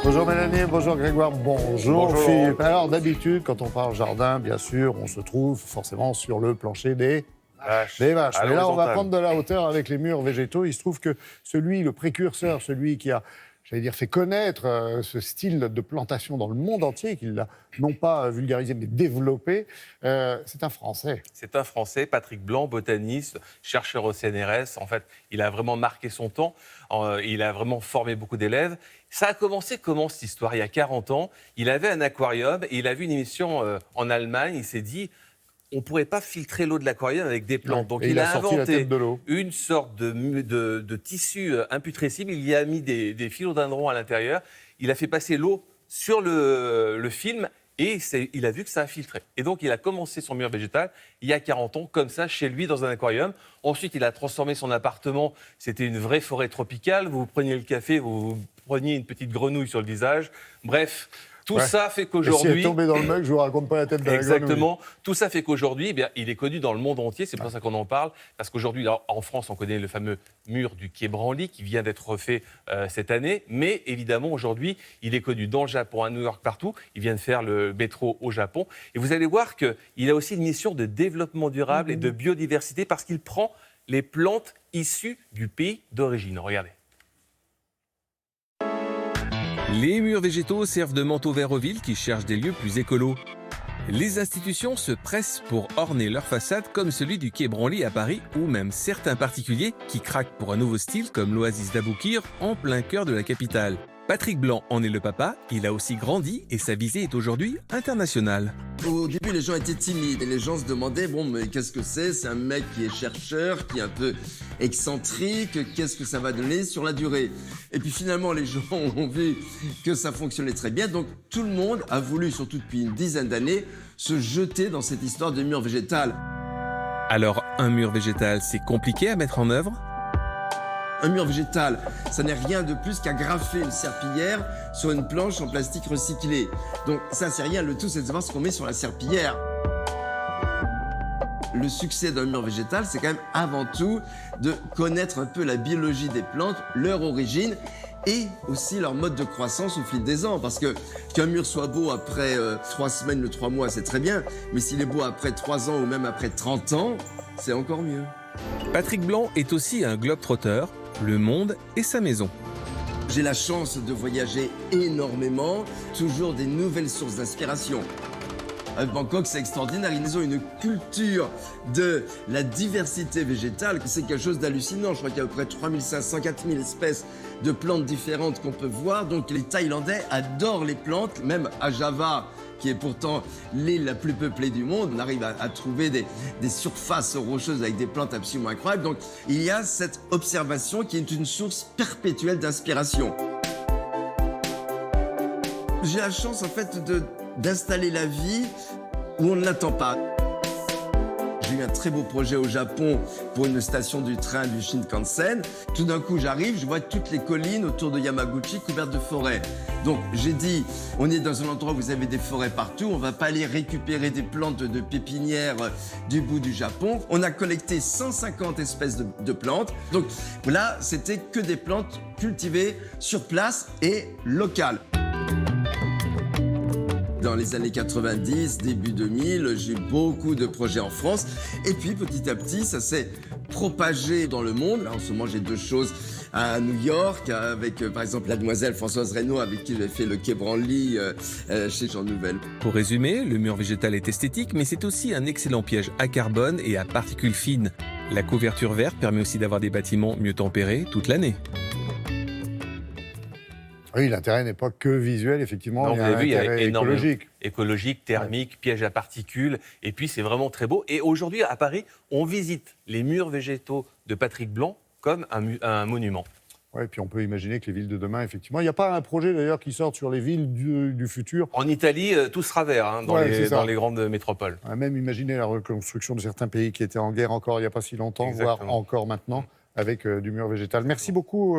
Bonjour Mélanie, bonjour Grégoire, bonjour Philippe. Alors d'habitude, quand on parle jardin, bien sûr, on se trouve forcément sur le plancher des vaches. Mais là, on va prendre de la hauteur avec les murs végétaux. Il se trouve que le précurseur, celui qui a, fait connaître ce style de plantation dans le monde entier, qu'il l'a non pas vulgarisé, mais développé, c'est un Français. C'est un Français, Patrick Blanc, botaniste, chercheur au CNRS. En fait, il a vraiment marqué son temps. Il a vraiment formé beaucoup d'élèves. Ça a commencé comment, cette histoire? Il y a 40 ans, il avait un aquarium et il a vu une émission en Allemagne. Il s'est dit, on ne pourrait pas filtrer l'eau de l'aquarium avec des plantes. Donc il a inventé une sorte de tissu imputrescible. Il y a mis des philodendrons à l'intérieur. Il a fait passer l'eau sur le film et il a vu que ça a filtré. Et donc il a commencé son mur végétal il y a 40 ans, comme ça, chez lui, dans un aquarium. Ensuite, il a transformé son appartement. C'était une vraie forêt tropicale. Vous preniez le café, vous preniez une petite grenouille sur le visage. Bref, tout ça fait qu'aujourd'hui... Et si elle est tombée dans le mug, je vous raconte pas la tête de la grenouille. Exactement. Tout ça fait qu'aujourd'hui, il est connu dans le monde entier. C'est pour ça qu'on en parle. Parce qu'aujourd'hui, en France, on connaît le fameux mur du Quai Branly qui vient d'être refait cette année. Mais évidemment, aujourd'hui, il est connu dans le Japon, à New York, partout. Il vient de faire le métro au Japon. Et vous allez voir qu'il a aussi une mission de développement durable et de biodiversité parce qu'il prend les plantes issues du pays d'origine. Regardez. Les murs végétaux servent de manteau vert aux villes qui cherchent des lieux plus écolos. Les institutions se pressent pour orner leur façade comme celui du Quai Branly à Paris ou même certains particuliers qui craquent pour un nouveau style comme l'oasis d'Aboukir en plein cœur de la capitale. Patrick Blanc en est le papa, il a aussi grandi et sa visée est aujourd'hui internationale. Au début, les gens étaient timides et les gens se demandaient, mais qu'est-ce que c'est? C'est un mec qui est chercheur, qui est un peu excentrique, qu'est-ce que ça va donner sur la durée? Et puis finalement, les gens ont vu que ça fonctionnait très bien, donc tout le monde a voulu, surtout depuis une dizaine d'années, se jeter dans cette histoire de mur végétal. Alors, un mur végétal, c'est compliqué à mettre en œuvre ? Un mur végétal, ça n'est rien de plus qu'à graffer une serpillière sur une planche en plastique recyclé. Donc ça, c'est rien, le tout, c'est de savoir ce qu'on met sur la serpillière. Le succès d'un mur végétal, c'est quand même avant tout de connaître un peu la biologie des plantes, leur origine et aussi leur mode de croissance au fil des ans. Parce que qu'un mur soit beau après 3 semaines ou 3 mois, c'est très bien. Mais s'il est beau après 3 ans ou même après 30 ans, c'est encore mieux. Patrick Blanc est aussi un globe-trotter. Le monde est sa maison. J'ai la chance de voyager énormément, toujours des nouvelles sources d'inspiration. À Bangkok, c'est extraordinaire, ils ont une culture de la diversité végétale, c'est quelque chose d'hallucinant. Je crois qu'il y a à peu près 3500, 4000 espèces de plantes différentes qu'on peut voir. Donc les Thaïlandais adorent les plantes, même à Java, qui est pourtant l'île la plus peuplée du monde, on arrive à trouver des surfaces rocheuses avec des plantes absolument incroyables. Donc il y a cette observation qui est une source perpétuelle d'inspiration. J'ai la chance en fait d'installer la vie où on ne l'attend pas. J'ai eu un très beau projet au Japon pour une station du train du Shinkansen. Tout d'un coup, j'arrive, je vois toutes les collines autour de Yamaguchi couvertes de forêts. Donc, j'ai dit, on est dans un endroit où vous avez des forêts partout, on va pas aller récupérer des plantes de pépinière du bout du Japon. On a collecté 150 espèces de plantes. Donc là, c'était que des plantes cultivées sur place et locales. Dans les années 90, début 2000, j'ai eu beaucoup de projets en France. Et puis, petit à petit, ça s'est propagé dans le monde. Là, en ce moment, j'ai 2 choses à New York, avec, par exemple, la demoiselle Françoise Reynaud, avec qui j'ai fait le Quai Branly chez Jean Nouvel. Pour résumer, le mur végétal est esthétique, mais c'est aussi un excellent piège à carbone et à particules fines. La couverture verte permet aussi d'avoir des bâtiments mieux tempérés toute l'année. Oui, l'intérêt n'est pas que visuel, effectivement, Non, il y a vous un avez vu, il y a intérêt écologique. Écologique, thermique, piège à particules. Et puis, c'est vraiment très beau. Et aujourd'hui, à Paris, on visite les murs végétaux de Patrick Blanc comme un monument. Oui, et puis on peut imaginer que les villes de demain, effectivement... Il n'y a pas un projet, d'ailleurs, qui sorte sur les villes du futur. En Italie, tout sera vert dans les grandes métropoles. On a même imaginé la reconstruction de certains pays qui étaient en guerre encore il n'y a pas si longtemps, Exactement. voire encore maintenant, avec du mur végétal. Merci beaucoup,